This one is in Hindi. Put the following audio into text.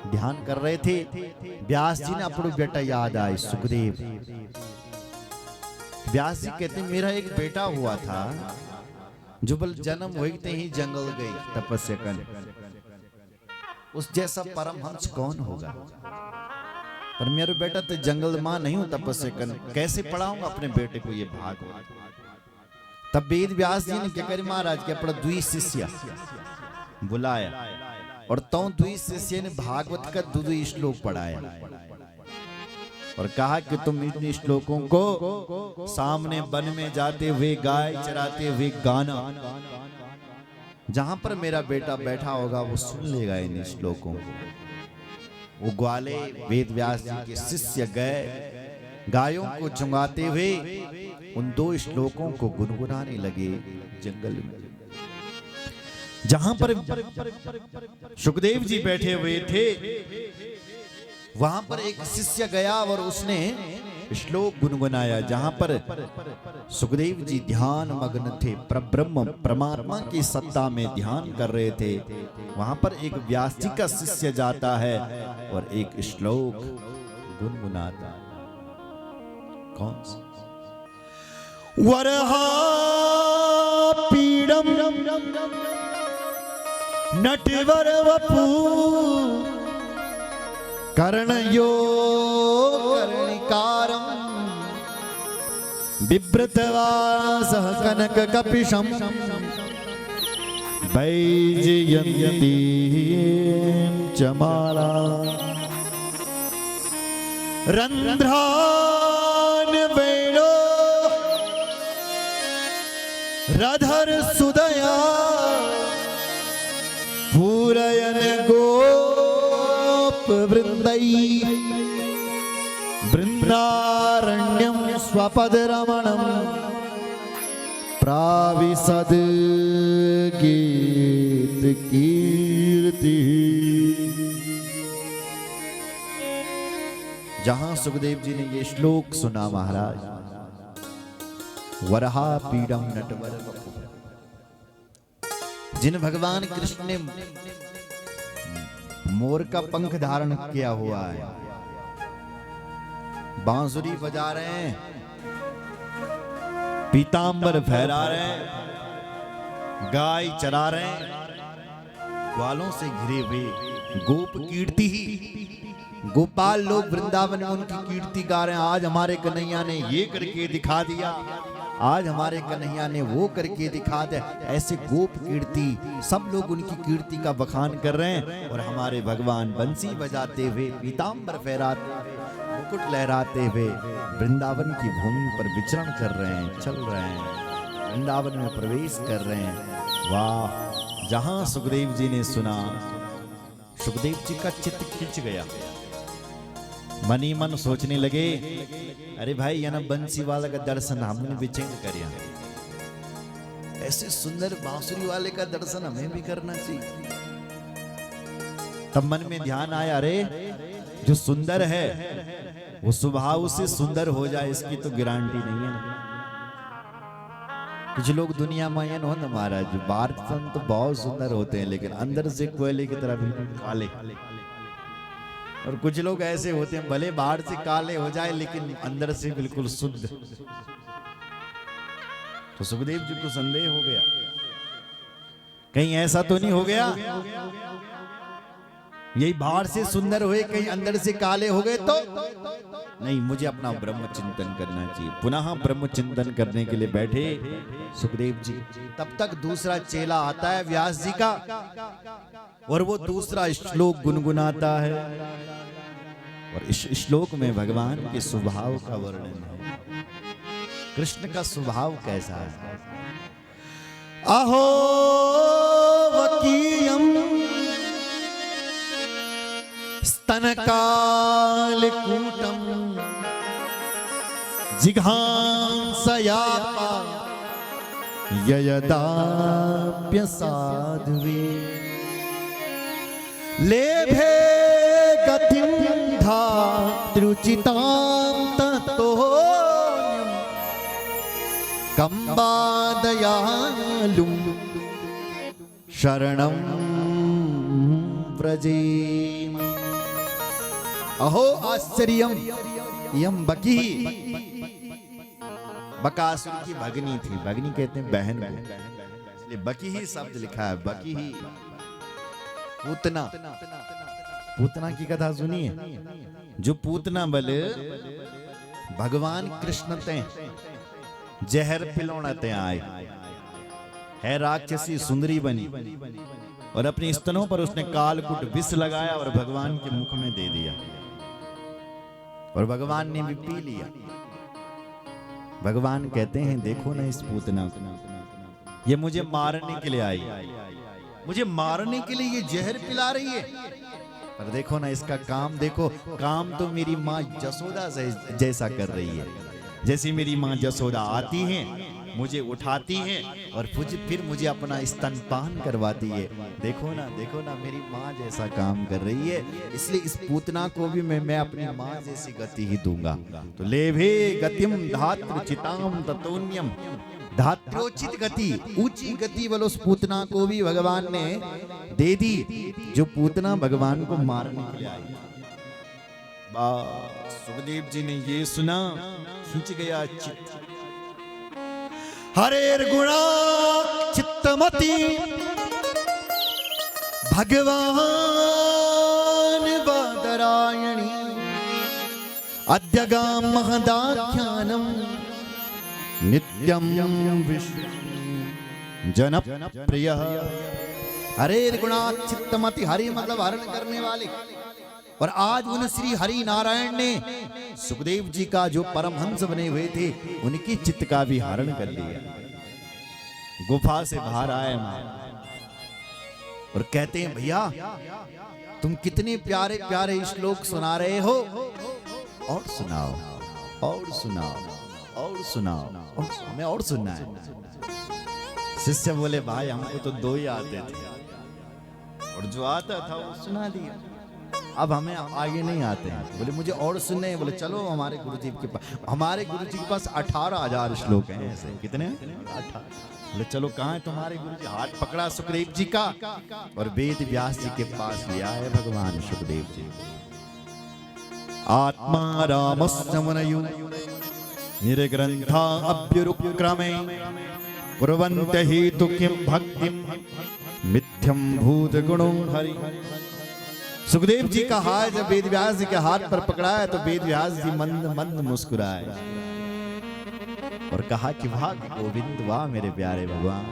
ध्यान कर रहे थे। व्यास जी ने अपना बेटा याद आए सुखदेव। व्यास जी कहते मेरा एक बेटा हुआ था जो बल जन्म होते ही जंगल गई तपस्या कर, उस जैसा परमहंस कौन होगा। पर मेरा बेटा तो जंगल मां नहीं हूं तपस्या कर, कैसे पढ़ाऊंगा अपने बेटे को ये भागवत। तब वेद व्यास जी ने क्या करे महाराज के अपना द्वि शिष्य बुलाया और तो द्वि शिष्य ने भागवत का 2 श्लोक पढ़ाया और कहा कि तुम इन श्लोकों को सामने वन में जाते हुए गाय चराते हुए गाना, जहां पर मेरा बेटा बैठा होगा वो सुन लेगा इन श्लोकों को। वो ग्वाले वेद व्यास जी के शिष्य गए, गायों को चुंगाते हुए उन 2 श्लोकों को गुनगुनाने लगे जंगल में। जहां पर सुखदेव जी बैठे हुए थे वहां पर एक शिष्य गया और उसने श्लोक गुनगुनाया। जहां पर सुखदेव जी ध्यान मग्न थे, परब्रह्म परमात्मा की सत्ता में ध्यान कर रहे थे। वहां पर एक व्यास जी का शिष्य जाता है और एक श्लोक गुनगुनाता। कौन सा? वरहा पीड़म नटवर वपू कर्णयो कर्णिकारम बिभ्रतवासः कनक कपिशम वैजयन्ती चमाला रंध्रान वेणो राधर सुदया पूरयन गोप वृंदई वृंदारण्यम स्वपद रमणम प्राविशद गीत कीर्ति। जहां सुखदेव जी ने ये श्लोक सुना महाराज, वरहा पीड़म नटवर वपु, जिन भगवान कृष्ण ने मोर का पंख धारण किया हुआ है, बांसुरी बजा रहे हैं, पीतांबर फहरा रहे हैं, गाय चरा रहे हैं, ग्वालों से घिरे हुए गोप कीर्ति ही गोपाल लोग वृंदावन में उनकी कीर्ति गा रहे हैं। आज हमारे कन्हैया ने ये करके दिखा दिया, आज हमारे कन्हैया ने वो करके दिखा दे। ऐसे गोप कीर्ति सब लोग उनकी कीर्ति का बखान कर रहे हैं और हमारे भगवान बंसी बजाते हुए, पीतांबर फहराते हुए, मुकुट लहराते हुए वृंदावन की भूमि पर विचरण कर रहे हैं, चल रहे हैं, वृंदावन में प्रवेश कर रहे हैं। वाह! जहां सुखदेव जी ने सुना, सुखदेव जी का चित्त खिंच गया। मन ही मन सोचने लगे, अरे भाई ये ना बंसी वाले का दर्शन हमने भी चेंज करिया, ऐसे सुंदर बांसुरी वाले का दर्शन हमें भी करना चाहिए। तब मन में ध्यान आया, अरे जो सुंदर है वो स्वभाव से सुंदर हो जाए इसकी तो गारंटी नहीं है ना। कुछ लोग दुनिया में ये हो ना महाराज, बाहर तो बहुत सुंदर होते हैं लेकिन अंदर से कोयले की तरह बिल्कुल काले, और कुछ लोग ऐसे होते हैं भले बाहर से काले हो जाए लेकिन अंदर से बिल्कुल शुद्ध। तो सुखदेव जी को संदेह हो गया, कहीं ऐसा तो नहीं हो गया यही बाहर से सुंदर हुए कहीं अंदर से काले हो गए तो नहीं, मुझे अपना ब्रह्म चिंतन करना चाहिए। पुनः ब्रह्म चिंतन करने के लिए बैठे सुखदेव जी। तब तक दूसरा चेला आता है व्यास जी का और वो दूसरा श्लोक गुनगुनाता है और इस श्लोक में भगवान के स्वभाव का वर्णन है। कृष्ण का स्वभाव कैसा है? अहो वकीयम स्तनकाल कूटम जिघांसयापा ययदाप्य साध्वे लेभे गतिं धातृचितां ततोऽन्यं कंबादयालुं शरणं व्रजेम। अहो आश्चर्यम यम बकी। बकासुर की भगनी थी, भगनी कहते हैं बहन को, इसलिए बकी ही शब्द लिखा है, बकी ही। पूतना, पूतना की कथा सुनिए। जो पूतना बल भगवान कृष्ण ते जहर पिलौनाते आए है, राक्षसी सुंदरी बनी और अपने स्तनों पर उसने कालकुट विष लगाया और भगवान के मुख में दे दिया और भगवान ने भी पी लिया। भगवान कहते हैं देखो ना इस पूतना को, ये मुझे मारने के लिए आई, मुझे मारने के लिए ये जहर पिला रही है, पर देखो ना इसका काम देखो, काम तो मेरी माँ जसोदा जैसा कर रही है। जैसी मेरी माँ जसोदा आती हैं, मुझे उठाती हैं और फिर मुझे अपना स्तनपान करवाती है। देखो ना मेरी माँ जैसा काम कर रही है, इसलिए इस पूतना को भी मैं अपनी माँ जैसी गति ही दूंगा। तो लेभे गतिम धात्रोचिताम ततोन्यम, धात्रोचित गति, ऊंची गति वाले उस पूतना को भी भगवान ने दे दी, जो पूतना भगवान को मारने के लिए आई। सुखदेव जी ने ये सुना, खींच गया चित्त। हरेर गुणा चित्तमति भगवान बादरायणी, अद्यगाम महदाख्यानम नित्यम विष्णु जन प्रिय। हरेर गुणा चित्तमति, हरि मतलब हरण करने वाले, और आज उन श्री हरि नारायण ने सुखदेव जी का जो परमहंस बने हुए थे उनकी चित्त का भी हरण कर लिया। गुफा से बाहर आए और कहते हैं भैया तुम कितने प्यारे प्यारे श्लोक सुना रहे हो, और सुनाओ और सुनाओ और सुनाओ, और हमें और सुनना है। शिष्य बोले भाई हमको तो दो ही आते थे और जो आता था वो सुना दिया, अब हमें आगे नहीं आते हैं। बोले मुझे और सुनने हैं। बोले चलो हमारे गुरुजी के पास, हमारे गुरुजी के पास 18,000 श्लोक हैं ऐसे। कितने? 18। बोले चलो कहाँ है तुम्हारे गुरुजी? हाथ पकड़ा सुखदेव जी का और वेद व्यास जी के पास लिया है भगवान सुखदेव जी। आत्मा रामस्य मुनयो निर्ग्रंथा अभ्युरुक्रमे कुर्वन्ते हेतु किं भक्तिं मिथ्यं भूत गुणों हरि। सुखदेव जी का हाथ जब वेद व्यास जी के हाथ पर पकड़ा है तो वेद व्यास जी मंद मंद मुस्कुराए और कहा कि वाह गोविंद, वाह मेरे प्यारे भगवान,